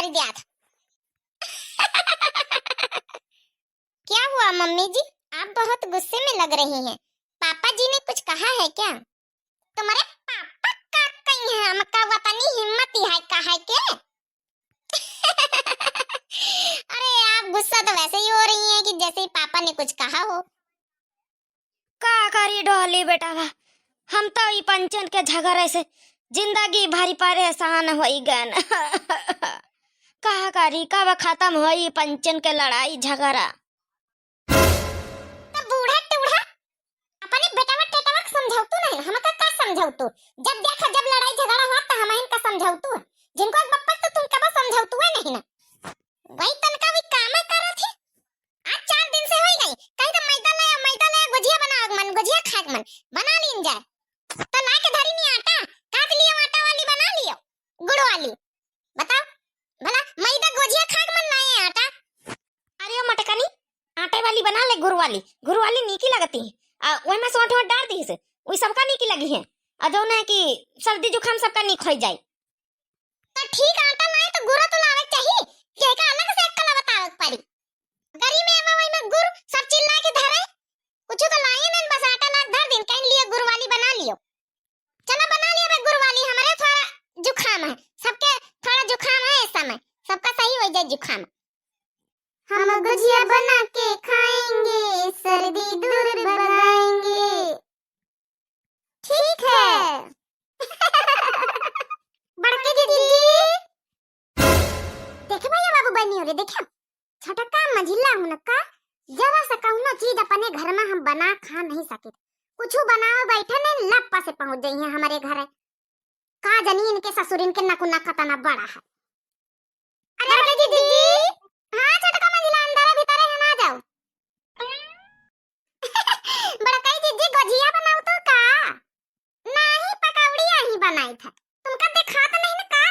खरीदा था। क्या हुआ मम्मी जी, आप बहुत गुस्से में लग रही हैं। पापा जी ने कुछ कहा है क्या? तुम्हारे पापा का कहीं है, हमका वतनी हिम्मत ही है कहा के। अरे आप गुस्सा तो वैसे ही हो रही हैं कि जैसे ही पापा ने कुछ कहा हो। का करी डोली बेटा बा, हम तो ई पंचन के झगड़े से जिंदगी भरी परेशान होई गन। का करी कब खत्म होई पंचन के लड़ाई झगड़ा। तो बूढ़ा टूढ़ा अपने बेटावा टेटावा समझाऊ तू नहीं, हमका का समझाऊ तू? जब देखा जब लड़ाई झगड़ा हुआ तो हम इनका समझाऊ तू, जिनको बप्पा तो तुम कब समझाऊ तू है नहीं ना। वही तनका भी काम कर थे। आज 4 दिन से होई गई, कहीं तो मैदा ले गुजिया बनाओ मन, गुजिया खाक मन बना लीन जाए तो ला के धरी नहीं आटा, काट लियो आटा वाली बना लियो गुड़ वाली। बताओ भला मैदा गुजिया खाक मन लाए आटा। अरे ओ मटकनी आटे वाली बना ले, गुड़ वाली नीकी लगती है। ओय में सोंठ वोट डाल दी से, वही सबका नीकी लगी है। अजो ना कि सर्दी जुकाम सबका नीक हो जाए। तो ठीक आटा लाए तो गुड़ तो लावे चाहिए, जेका अलग से अक्कल बतावे पारी। गरी में वही में गुड़ सब चिल्ला के धरे, कुछ तो लाए नहीं, बस आटा ला धर दिन कहीं लियो गुड़ वाली बना लियो। चला बना लिया बे गुड़ वाली, हमारे थोड़ा जुकाम है, सबके थोड़ा जुकाम है इस समय, सबका सही हो जाए जुकाम। हम गुजिया बना के खाएंगे, सर्दी दूर भगाएंगे। ठीक है। बड़के दीदी देखे भैया बाबू बनी हो रे, देखो छोटा का मझिला हूं का, जरा सा कहूं चीज अपने घर में हम बना खा नहीं सके, कुछ बनाओ बैठे ने लप्पा से पहुंच गई है हमारे घर है। का जनी इनके ससुर इनके नकुना खतना बड़ा है। अरे दीदी हां छोटा का मझिला अंदर भीतर है, हम आ जाओ। बड़ा कई दीदी गुजिया बनाओ तो का नहीं, पकौड़िया ही बनाई था, तुमका देखा तो नहीं ना का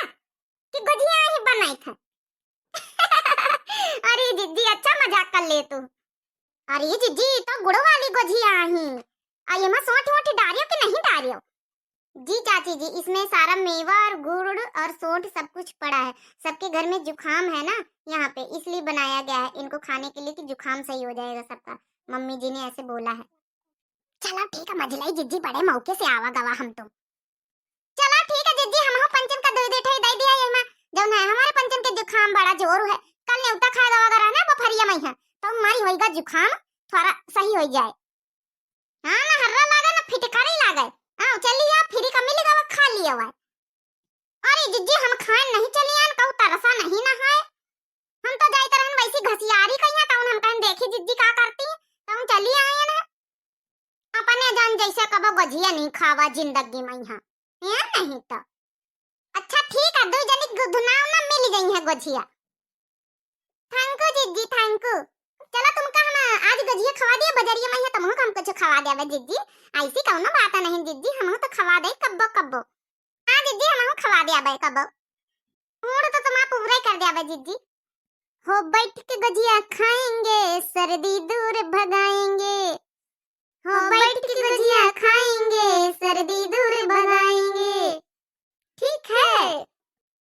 कि गुजिया ही बनाई था। अरे दीदी अच्छा मजाक कर ले तू। अरे दीदी तो गुड़ वाली गुजिया ही, आये में सोंठ वोठ डालियो कि नहीं डालियो? जी चाची जी, इसमें सारा मेवा और गुड़ और सोंठ सब कुछ पड़ा है। सबके घर में जुखाम है ना यहाँ पे, इसलिए बनाया गया है इनको खाने के लिए कि जुखाम सही हो जाएगा सबका। मम्मी जी ने ऐसे बोला है। चला ठीक है मझलाई जिज्जी, बड़े मौके से आवा गवा हम तो। चला ठीक है जिज्जी, हम पंचन का दूध दे दिया ये में जौन है हमारे पंचन के जुखाम बड़ा जोर है, कल न्योता खा दवा अगर ना बफरिया में है तो हमारी होएगा जुखाम थोड़ा सही हो जाए। हां ना हर्रा लागे ना फिटकारी लागे, हां चलिए आप फ्री का मिलेगा वो खा लिया हुआ। अरे जिज्जी हम खाए नहीं चलिए कहू तरसा नहीं ना है, हम तो जाई तरहन वैसी घसियारी कहिया कौन हम कहीं देखी जिज्जी का करती है तो हम चली आए ना। अपने जान जैसे कबो गुजिया नहीं खावा जिंदगी में यहाँ या नहीं तो। अच्छा ठीक है, दो जनी गुदनाव ना मिल गई है गुजिया। थैंक यू जिज्जी थैंक यू। चला तुमका हम आज गुजिया खवा दिए बजरिया में है, तुमको हम कुछ खवा देवे जिज्जी, ऐसी कौनो बात नहीं जिज्जी, हमहु तो खवा दे कब्बो कब्बो। हां जिज्जी हमहु खवा दिया बे कब्बो, मूड तो तुम पूरा कर दिया बे जिज्जी। हो बैठ के गुजिया खाएंगे, सर्दी दूर भगाएंगे। हो बैठ के गुजिया खाएंगे, सर्दी दूर भगाएंगे। ठीक है,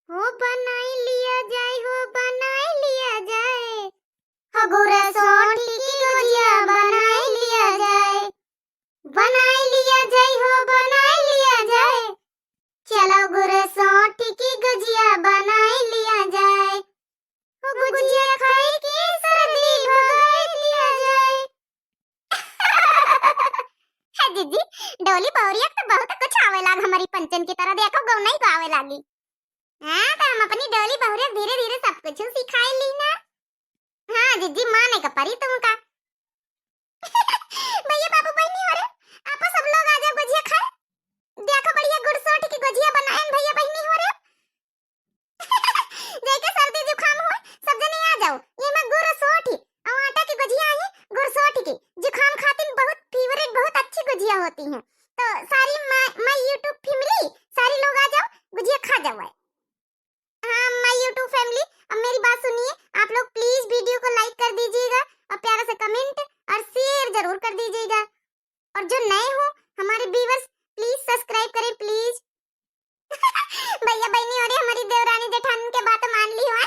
हो बनाई लिया जाए, हो बनाई लिया जाए, हो गुड़ सोंठ की गुजिया बनाई लिया जाए, बनाई लिया जाए, हो बनाई लिया जाए। चलो गुड़ सोंठ की गुजिया बनाई लिया जाए, हो गुजिया खाए की सर्दी भगाई लिया जाए। है दीदी डोली बहुरिया तो बहुत कुछ आवे लाग हमारी पंचन की तरह, देखो गौ नहीं आवे लागी। हां तो हम अपनी डोली बहुरिया धीरे धीरे सब कुछ सिखाई ली ना। हां दीदी माने का परी तुमका। भैया बाबू बहनी हो रे, आप सब लोग आ जाओ गुजिया खाए, देखो बढ़िया गुड़ सोंठ की गुजिया बनाए भैया बहनी हो रे। देखे सर्दी जुकाम हो सब जने आ जाओ, ये में गुड़ सोंठ और आटा की गुजिया है, गुड़ सोंठ की जुकाम खातिर बहुत फेवरेट बहुत अच्छी गुजिया होती है। तो सारी माय YouTube फैमिली सारे लोग आ जाओ गुजिया खा जाओ। हाँ माय YouTube फैमिली अब मेरी बात सुनिए, आप लोग प्लीज वीडियो को लाइक कर दीजिएगा और प्यारा सा कमेंट और शेयर जरूर कर दीजिएगा, और जो नए हो हमारे व्यूअर्स प्लीज सब्सक्राइब करें प्लीज। भैया बहनी और हमारी देवरानी जेठानी के बात मान ली हो।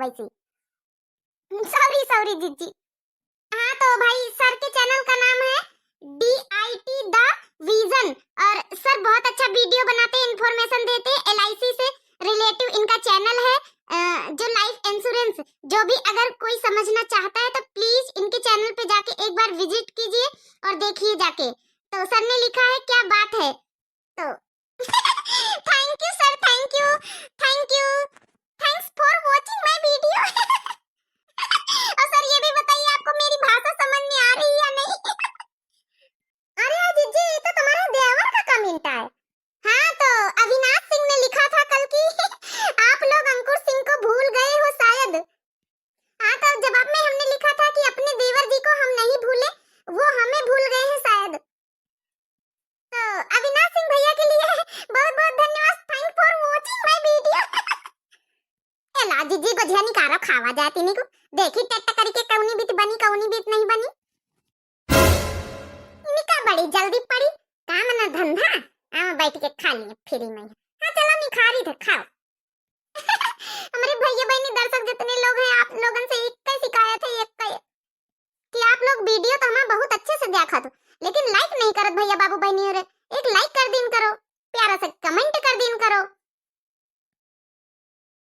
वैसे। सॉरी सॉरी जीजी। हाँ तो भाई सर के चैनल का नाम है DIT द विजन, और सर बहुत अच्छा वीडियो बनाते हैं, इंफॉर्मेशन देते हैं LIC से रिलेटिव इनका चैनल है। जो लाइफ इंश्योरेंस जो भी अगर कोई समझना चाहता है तो प्लीज इनके चैनल पे जाके एक बार विजिट कीजिए और देखिए जाके। तो सर ने लिखा है क्या बात है, तो thank you sir, thank you, thank you, thanks for watching my video. और सर ये भी बताइए आपको मेरी भाषा समझ में आ रही है या नहीं? अरे जीजी ये तो तुम्हारे देवर का कमेंट है। हाँ तो अविनाश सिंह ने लिखा था कल की आप लोग अंकुर सिंह को भूल गए हो शायद। हाँ तो जवाब में हमने लिखा था कि अपने देवर जी को हम नहीं भूले, वो हमें भूल गए हैं शायद। तो अविनाश सिंह भैया के लिए बहुत बहुत धन्यवाद, thank for watching my video. एला जीजी को झनी कारो खावा जाती नी को देखी टट्टा करके कौनी बीत बनी कौनी बीत नहीं बनी। इनका बड़ी जल्दी पड़ी काम ना धंधा, आम बैठ के खा लिए फ्री में। हाँ चलो निखारी थे खाओ। हमारे भैया बहनी दर्शक जितने लोग हैं आप लोगों से एक का शिकायत है, एक का कि आप लोग वीडियो तो हमें बहुत अच्छे से देखा तो लेकिन लाइक नहीं करत भैया बाबू बहनी, और एक लाइक कर दिन करो, प्यारा से कमेंट कर दिन करो।